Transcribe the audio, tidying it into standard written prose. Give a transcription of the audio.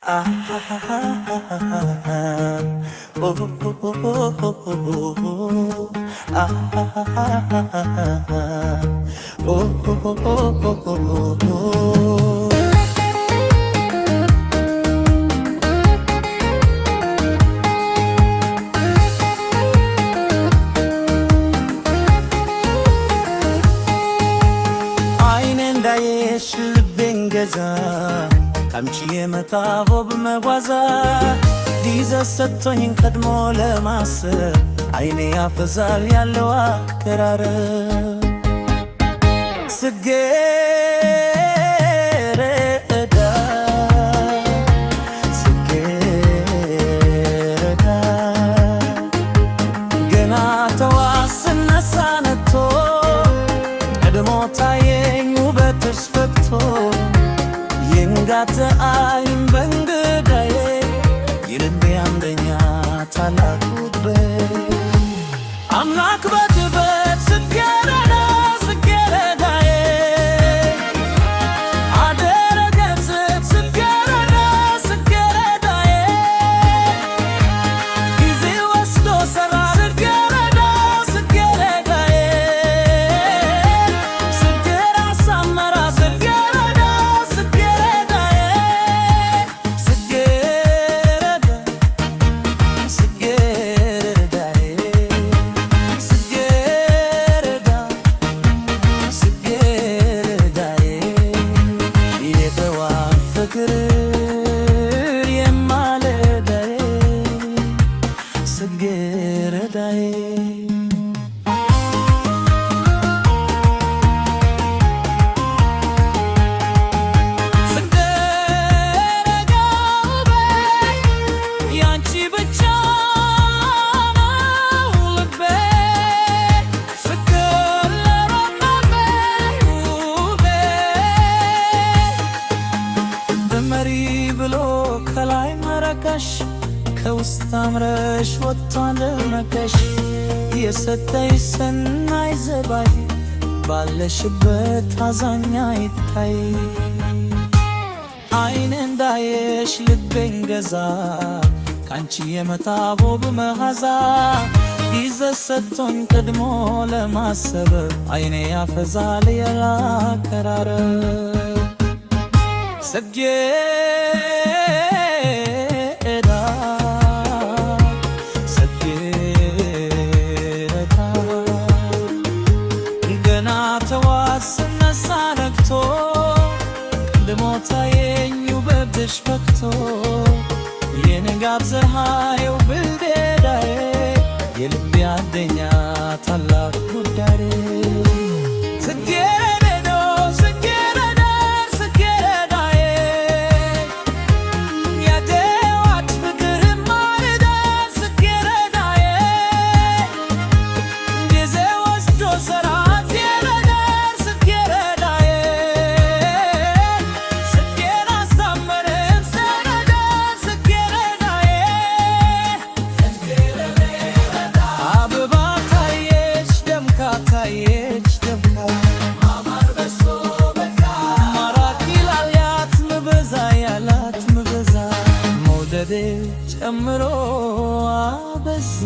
Ah, oh, oh, oh, oh, oh, oh. Ah, oh, oh, oh, oh, oh, oh. አይኔ እንዳየሽ ልቤን ገዛ ካንቺ የመጣው በመጓዛ ዲዘ ሰጥቶኝ ቀድሞ ለማሰብ አይኔ ያፈዛል ያለው አቀራረብ ጽጌረዳ ጽጌረዳ ገና ተዋስነሳ ነቶ ቀድሞ ታየኝ ውበትሽ ፈክቶ የንጋተ አይን በእንግዳዬ የልቤ አንደኛ ታላቅ ውቤ አምላክ በድበት ጽጌረዳ ጽጌረዳዬ አደረገት ጽጌረዳ ጽጌረዳዬ ጊዜ ወስዶ ሰራ ጽጌረዳ ጽጌረዳዬ ጽጌረዳ ሳመራ ጽጌረዳ ጽጌረዳዬ ጽጌረዳ ጽጌረዳዬ ጽጌረዳ ጽጌረዳዬ የጠዋት ፍቅር የማለዳዬ ጽጌረዳዬ ጽጌረዳ ውበት ያንቺ ብቻ ነው ልቤ ፍቅር ለረመመኝ ውቤ ደመሪ ብሎ ከላይ መረቀሽ ከውስጥ አምረሽ ወጥቷል መቀሽ የሰጠኝ ሰናይ ዘባይ ባለሽበት አዛኛ ይታይ አይን እንዳየሽ ልቤን ገዛ ካንቺ የመጣው በመዓዛ ጊዜ ሰጥቶኝ ቀድሞ ለማሰብ አይኔ ያፈዛል ያላቀራረብ ጽጌረዳ ጽጌረዳ ገና ተዋስነሳ ነግቶ ቀድሞ ታየኝ ውበትሽ ፈክቶ የንጋት ፀሐይው ብልዴዳዬ የልቤ አንደኛ ታላቅ ጉዳዬ ጽጌረዳ ጽጌረዳ ጽጌረዳዬ የጠዋት ፍቅር ማለዳ ጽጌረዳዬ ጊዜ ወስዶ ሰራ ጽጌረዳ ጽጌረዳዬ ጽጌረዳ ሳመረን ሰረዳ ጽጌረዳዬ አበባ ታየች ደምቃ ታየች ደምቃ ማራኪ ላልያት ምበዛ ያላት ምበዛ መውደዴ ጨምሮ አበዛ